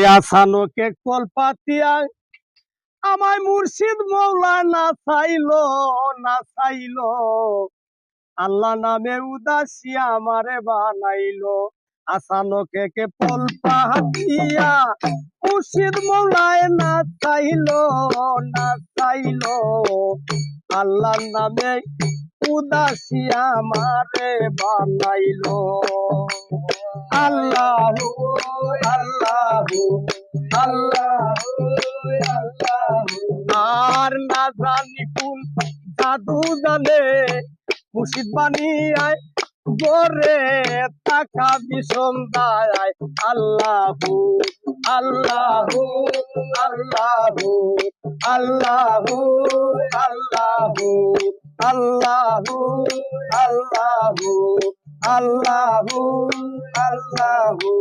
আসানোকে কলপাতিয়া আমায় মুর্শিদ মৌলা না চাইলো আল্লাহ নামে উদাসী আমারে বানাইলো। আসানোকে কলপাতিয়া মুর্শিদ মৌলায় না চাইলো আল্লাহ নামে উদাসী আমারে বানাইলো। আল্লাহু আল্লাহু আল্লাহু আল্লাহু আর না জানি কোন জাদু জানে মুর্শিদ বানিয়ায় গোরে টাকা বিষম দায়। আল্লাহু আল্লাহু আল্লাহু আল্লাহু আল্লাহু আল্লাহু আল্লাহু আল্লাহু আল্লাহু